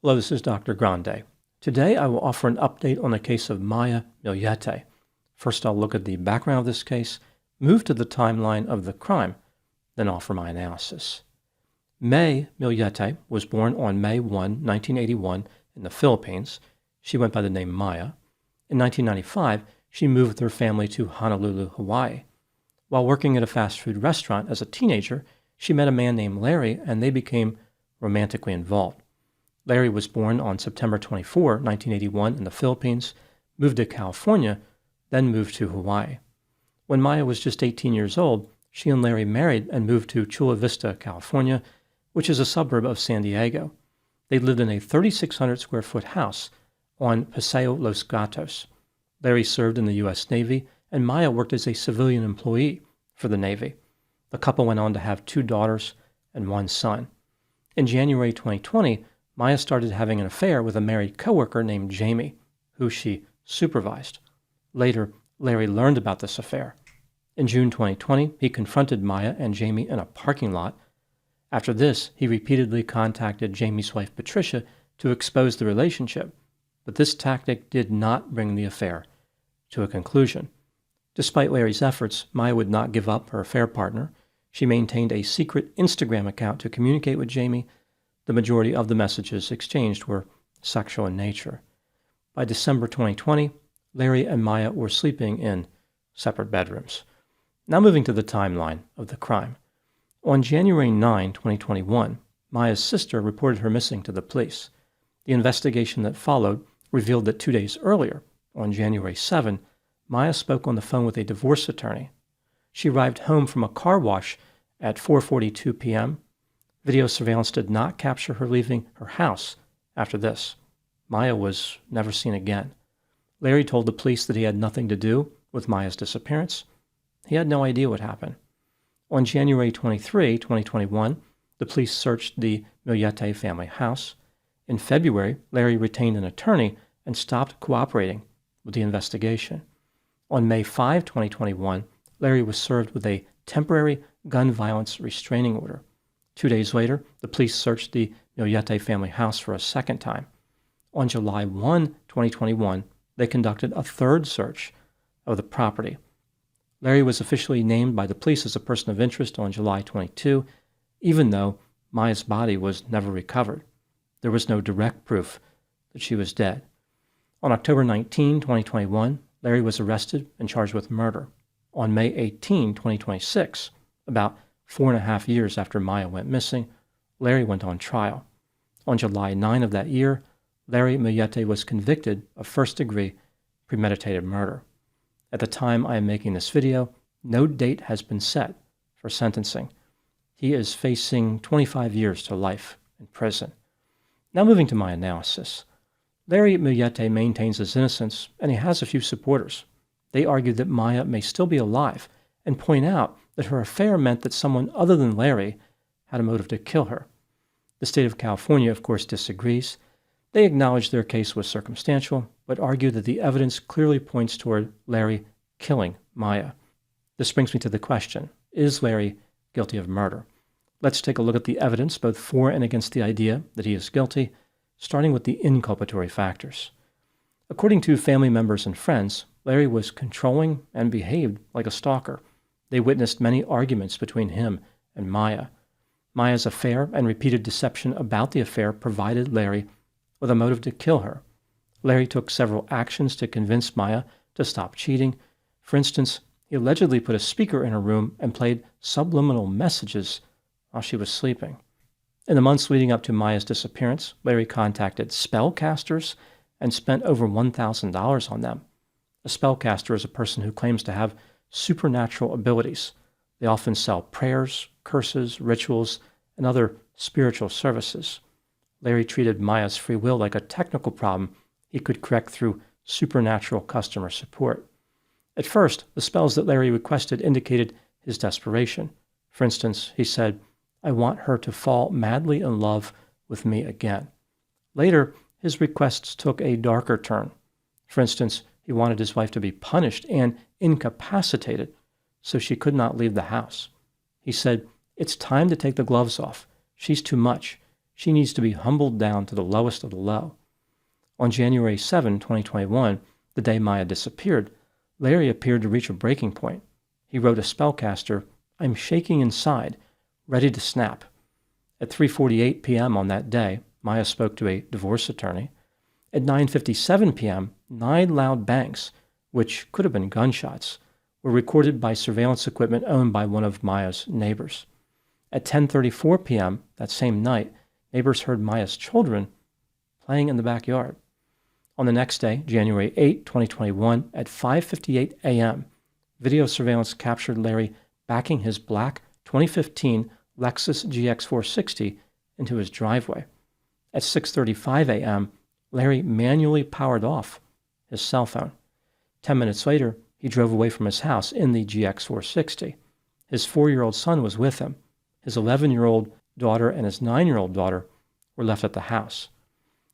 Hello, this is Dr. Grande. Today I will offer an update on the case of Maya Millete. First I'll look at the background of this case, move to the timeline of the crime, then offer my analysis. Maya Millete was born on May 1, 1981 in the Philippines. She went by the name Maya. In 1995, she moved with her family to Honolulu, Hawaii. While working at a fast food restaurant as a teenager, she met a man named Larry and they became romantically involved. Larry was born on September 24, 1981 in the Philippines, moved to California, then moved to Hawaii. When Maya was just 18 years old, she and Larry married and moved to Chula Vista, California, which is a suburb of San Diego. They lived in a 3,600 square foot house on Paseo Los Gatos. Larry served in the U.S. Navy, and Maya worked as a civilian employee for the Navy. The couple went on to have 2 daughters and 1 son. In January 2020, Maya started having an affair with a married coworker named Jamie, who she supervised. Later, Larry learned about this affair. In June 2020, he confronted Maya and Jamie in a parking lot. After this, he repeatedly contacted Jamie's wife Patricia to expose the relationship, but this tactic did not bring the affair to a conclusion. Despite Larry's efforts, Maya would not give up her affair partner. She maintained a secret Instagram account to communicate with Jamie. The majority of the messages exchanged were sexual in nature. By December 2020, Larry and Maya were sleeping in separate bedrooms. Now moving to the timeline of the crime. On January 9, 2021, Maya's sister reported her missing to the police. The investigation that followed revealed that 2 days earlier, on January 7, Maya spoke on the phone with a divorce attorney. She arrived home from a car wash at 4:42 p.m. Video surveillance did not capture her leaving her house after this. Maya was never seen again. Larry told the police that he had nothing to do with Maya's disappearance. He had no idea what happened. On January 23, 2021, the police searched the Millete family house. In February, Larry retained an attorney and stopped cooperating with the investigation. On May 5, 2021, Larry was served with a temporary gun violence restraining order. 2 days later, the police searched the Millete family house for a second time. On July 1, 2021, they conducted a third search of the property. Larry was officially named by the police as a person of interest on July 22, even though Maya's body was never recovered. There was no direct proof that she was dead. On October 19, 2021, Larry was arrested and charged with murder. On May 18, 2026, about 4.5 years after Maya went missing, Larry went on trial. On July 9 of that year, Larry Millete was convicted of first-degree premeditated murder. At the time I am making this video, no date has been set for sentencing. He is facing 25 years to life in prison. Now moving to my analysis. Larry Millete maintains his innocence, and he has a few supporters. They argue that Maya may still be alive and point out that her affair meant that someone other than Larry had a motive to kill her. The state of California, of course, disagrees. They acknowledge their case was circumstantial, but argue that the evidence clearly points toward Larry killing Maya. This brings me to the question, is Larry guilty of murder? Let's take a look at the evidence, both for and against the idea that he is guilty, starting with the inculpatory factors. According to family members and friends, Larry was controlling and behaved like a stalker. They witnessed many arguments between him and Maya. Maya's affair and repeated deception about the affair provided Larry with a motive to kill her. Larry took several actions to convince Maya to stop cheating. For instance, he allegedly put a speaker in her room and played subliminal messages while she was sleeping. In the months leading up to Maya's disappearance, Larry contacted spellcasters and spent over $1,000 on them. A spellcaster is a person who claims to have supernatural abilities. They often sell prayers, curses, rituals, and other spiritual services. Larry treated Maya's free will like a technical problem he could correct through supernatural customer support. At first, the spells that Larry requested indicated his desperation. For instance, he said, "I want her to fall madly in love with me again." Later, his requests took a darker turn. For instance, he wanted his wife to be punished and incapacitated so she could not leave the house. He said, "It's time to take the gloves off. She's too much. She needs to be humbled down to the lowest of the low. On January 7, 2021, the day Maya disappeared, Larry appeared to reach a breaking point. He wrote a spellcaster, "I'm shaking inside, ready to snap." At 3:48 p.m. on that day, Maya spoke to a divorce attorney. At 9:57 p.m., 9 loud bangs, which could have been gunshots, were recorded by surveillance equipment owned by one of Maya's neighbors. At 10:34 p.m. that same night, neighbors heard Maya's children playing in the backyard. On the next day, January 8, 2021, at 5:58 a.m., video surveillance captured Larry backing his black 2015 Lexus GX460 into his driveway. At 6:35 a.m., Larry manually powered off his cell phone. 10 minutes later, he drove away from his house in the GX460. His 4-year-old son was with him. His 11-year-old daughter and his 9-year-old daughter were left at the house.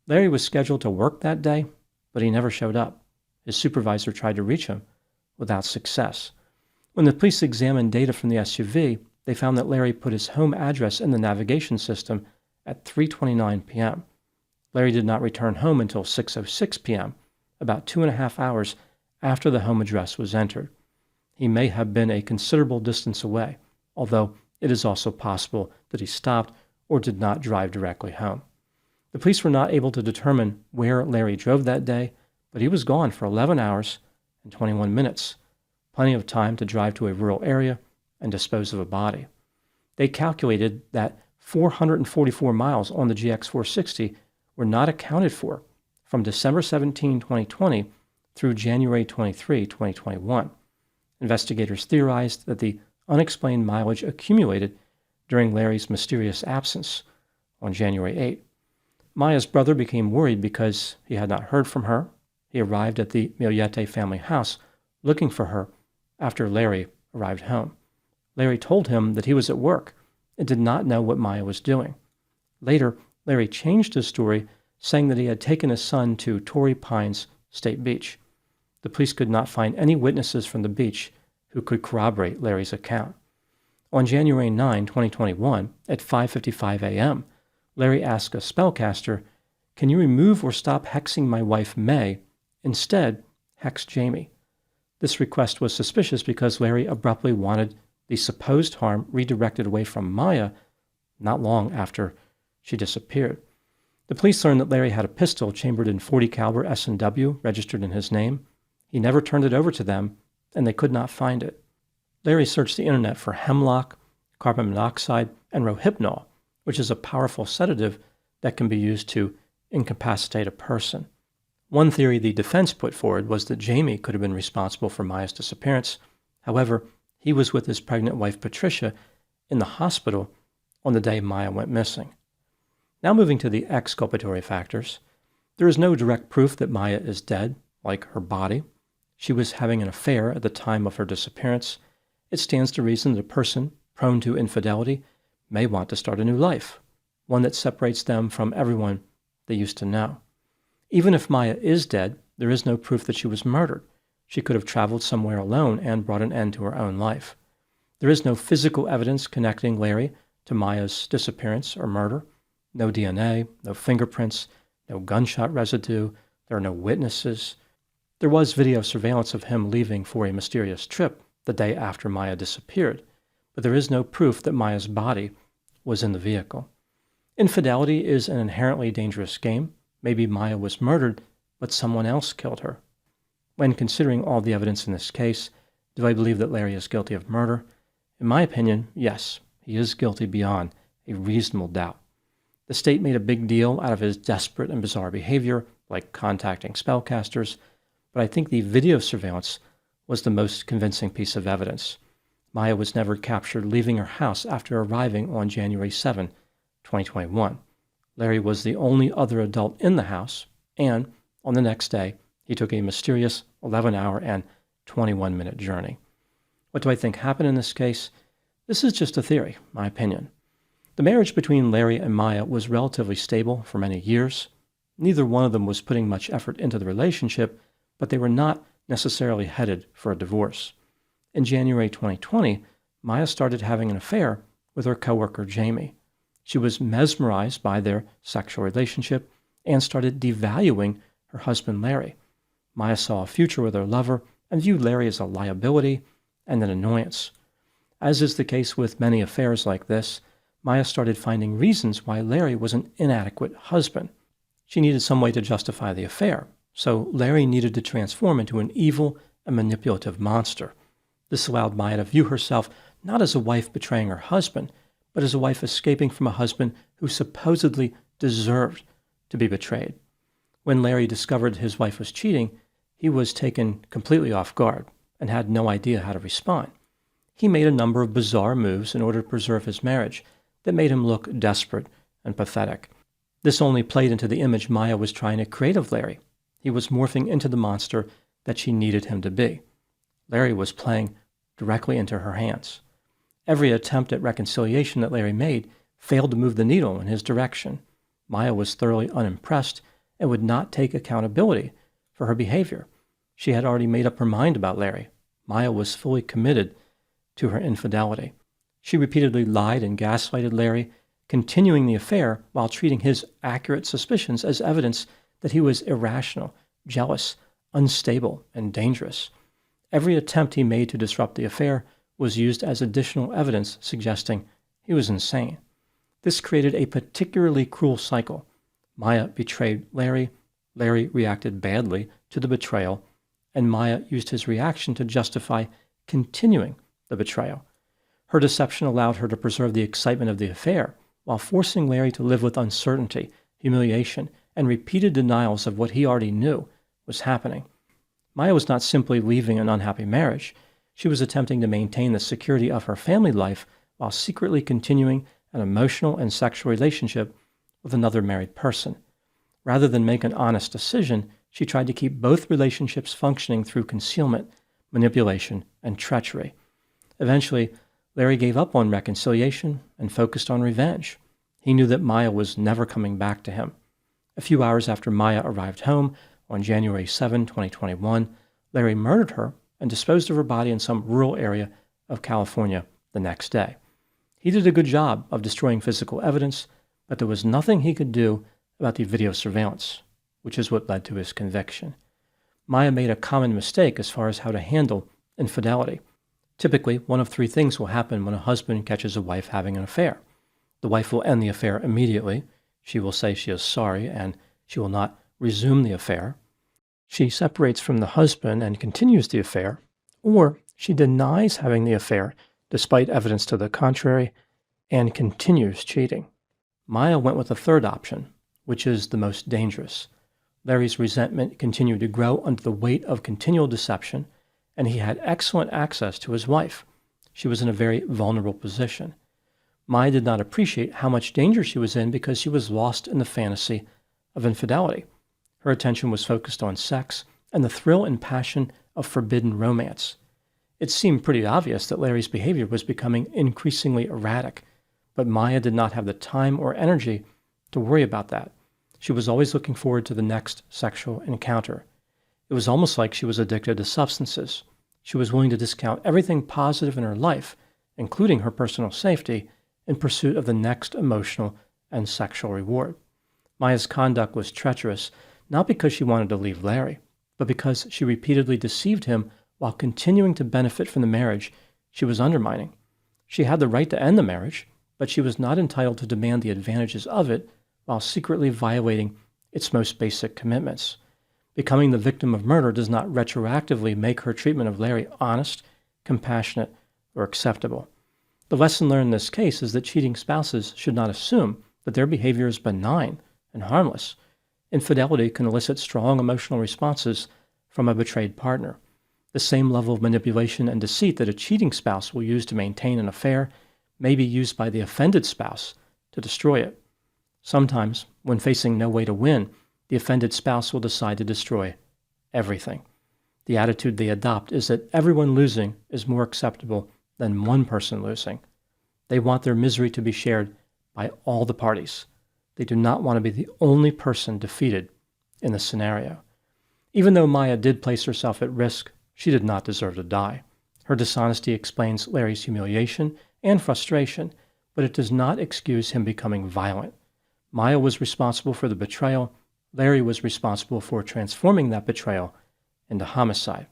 Larry was scheduled to work that day, but he never showed up. His supervisor tried to reach him without success. When the police examined data from the SUV, they found that Larry put his home address in the navigation system at 3:29 p.m. Larry did not return home until 6:06 p.m., about 2.5 hours after the home address was entered. He may have been a considerable distance away, although it is also possible that he stopped or did not drive directly home. The police were not able to determine where Larry drove that day, but he was gone for 11 hours and 21 minutes, plenty of time to drive to a rural area and dispose of a body. They calculated that 444 miles on the GX460 were not accounted for from December 17, 2020 through January 23, 2021. Investigators theorized that the unexplained mileage accumulated during Larry's mysterious absence on January 8. Maya's brother became worried because he had not heard from her. He arrived at the Millete family house looking for her after Larry arrived home. Larry told him that he was at work and did not know what Maya was doing. Later, Larry changed his story, saying that he had taken his son to Torrey Pines State Beach. The police could not find any witnesses from the beach who could corroborate Larry's account. On January 9, 2021, at 5:55 a.m., Larry asked a spellcaster, "Can you remove or stop hexing my wife May? Instead, hex Jamie." This request was suspicious because Larry abruptly wanted the supposed harm redirected away from Maya not long after she disappeared. The police learned that Larry had a pistol chambered in .40 caliber S&W registered in his name. He never turned it over to them, and they could not find it. Larry searched the internet for hemlock, carbon monoxide, and rohypnol, which is a powerful sedative that can be used to incapacitate a person. One theory the defense put forward was that Jamie could have been responsible for Maya's disappearance. However, he was with his pregnant wife Patricia in the hospital on the day Maya went missing. Now moving to the exculpatory factors, there is no direct proof that Maya is dead, like her body. She was having an affair at the time of her disappearance. It stands to reason that a person prone to infidelity may want to start a new life, one that separates them from everyone they used to know. Even if Maya is dead, there is no proof that she was murdered. She could have traveled somewhere alone and brought an end to her own life. There is no physical evidence connecting Larry to Maya's disappearance or murder. No DNA, no fingerprints, no gunshot residue. There are no witnesses. There was video surveillance of him leaving for a mysterious trip the day after Maya disappeared, but there is no proof that Maya's body was in the vehicle. Infidelity is an inherently dangerous game. Maybe Maya was murdered, but someone else killed her. When considering all the evidence in this case, do I believe that Larry is guilty of murder? In my opinion, yes, he is guilty beyond a reasonable doubt. The state made a big deal out of his desperate and bizarre behavior, like contacting spellcasters, but I think the video surveillance was the most convincing piece of evidence. Maya was never captured leaving her house after arriving on January 7, 2021. Larry was the only other adult in the house, and on the next day, he took a mysterious 11-hour and 21-minute journey. What do I think happened in this case? This is just a theory, my opinion. The marriage between Larry and Maya was relatively stable for many years. Neither one of them was putting much effort into the relationship, but they were not necessarily headed for a divorce. In January 2020, Maya started having an affair with her coworker Jamie. She was mesmerized by their sexual relationship and started devaluing her husband Larry. Maya saw a future with her lover and viewed Larry as a liability and an annoyance. As is the case with many affairs like this, Maya started finding reasons why Larry was an inadequate husband. She needed some way to justify the affair, so Larry needed to transform into an evil and manipulative monster. This allowed Maya to view herself not as a wife betraying her husband, but as a wife escaping from a husband who supposedly deserved to be betrayed. When Larry discovered his wife was cheating, he was taken completely off guard and had no idea how to respond. He made a number of bizarre moves in order to preserve his marriage that made him look desperate and pathetic. This only played into the image Maya was trying to create of Larry. He was morphing into the monster that she needed him to be. Larry was playing directly into her hands. Every attempt at reconciliation that Larry made failed to move the needle in his direction. Maya was thoroughly unimpressed and would not take accountability for her behavior. She had already made up her mind about Larry. Maya was fully committed to her infidelity. She repeatedly lied and gaslighted Larry, continuing the affair while treating his accurate suspicions as evidence that he was irrational, jealous, unstable, and dangerous. Every attempt he made to disrupt the affair was used as additional evidence suggesting he was insane. This created a particularly cruel cycle. Maya betrayed Larry, Larry reacted badly to the betrayal, and Maya used his reaction to justify continuing the betrayal. Her deception allowed her to preserve the excitement of the affair while forcing Larry to live with uncertainty, humiliation, and repeated denials of what he already knew was happening. Maya was not simply leaving an unhappy marriage. She was attempting to maintain the security of her family life while secretly continuing an emotional and sexual relationship with another married person. Rather than make an honest decision, she tried to keep both relationships functioning through concealment, manipulation, and treachery. Eventually, Larry gave up on reconciliation and focused on revenge. He knew that Maya was never coming back to him. A few hours after Maya arrived home on January 7, 2021, Larry murdered her and disposed of her body in some rural area of California the next day. He did a good job of destroying physical evidence, but there was nothing he could do about the video surveillance, which is what led to his conviction. Maya made a common mistake as far as how to handle infidelity. Typically, one of three things will happen when a husband catches a wife having an affair. The wife will end the affair immediately. She will say she is sorry and she will not resume the affair. She separates from the husband and continues the affair, or she denies having the affair despite evidence to the contrary and continues cheating. Maya went with the third option, which is the most dangerous. Larry's resentment continued to grow under the weight of continual deception, and he had excellent access to his wife. She was in a very vulnerable position. Maya did not appreciate how much danger she was in because she was lost in the fantasy of infidelity. Her attention was focused on sex and the thrill and passion of forbidden romance. It seemed pretty obvious that Larry's behavior was becoming increasingly erratic, but Maya did not have the time or energy to worry about that. She was always looking forward to the next sexual encounter. It was almost like she was addicted to substances. She was willing to discount everything positive in her life, including her personal safety, in pursuit of the next emotional and sexual reward. Maya's conduct was treacherous, not because she wanted to leave Larry, but because she repeatedly deceived him while continuing to benefit from the marriage she was undermining. She had the right to end the marriage, but she was not entitled to demand the advantages of it while secretly violating its most basic commitments. Becoming the victim of murder does not retroactively make her treatment of Larry honest, compassionate, or acceptable. The lesson learned in this case is that cheating spouses should not assume that their behavior is benign and harmless. Infidelity can elicit strong emotional responses from a betrayed partner. The same level of manipulation and deceit that a cheating spouse will use to maintain an affair may be used by the offended spouse to destroy it. Sometimes, when facing no way to win, the offended spouse will decide to destroy everything. The attitude they adopt is that everyone losing is more acceptable than one person losing. They want their misery to be shared by all the parties. They do not want to be the only person defeated in the scenario. Even though Maya did place herself at risk, she did not deserve to die. Her dishonesty explains Larry's humiliation and frustration, but it does not excuse him becoming violent. Maya was responsible for the betrayal. Larry was responsible for transforming that betrayal into homicide.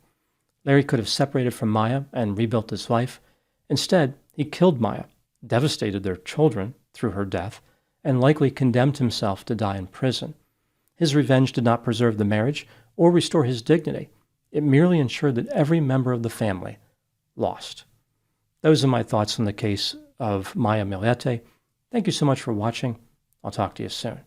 Larry could have separated from Maya and rebuilt his life. Instead, he killed Maya, devastated their children through her death, and likely condemned himself to die in prison. His revenge did not preserve the marriage or restore his dignity. It merely ensured that every member of the family lost. Those are my thoughts on the case of Maya Millete. Thank you so much for watching. I'll talk to you soon.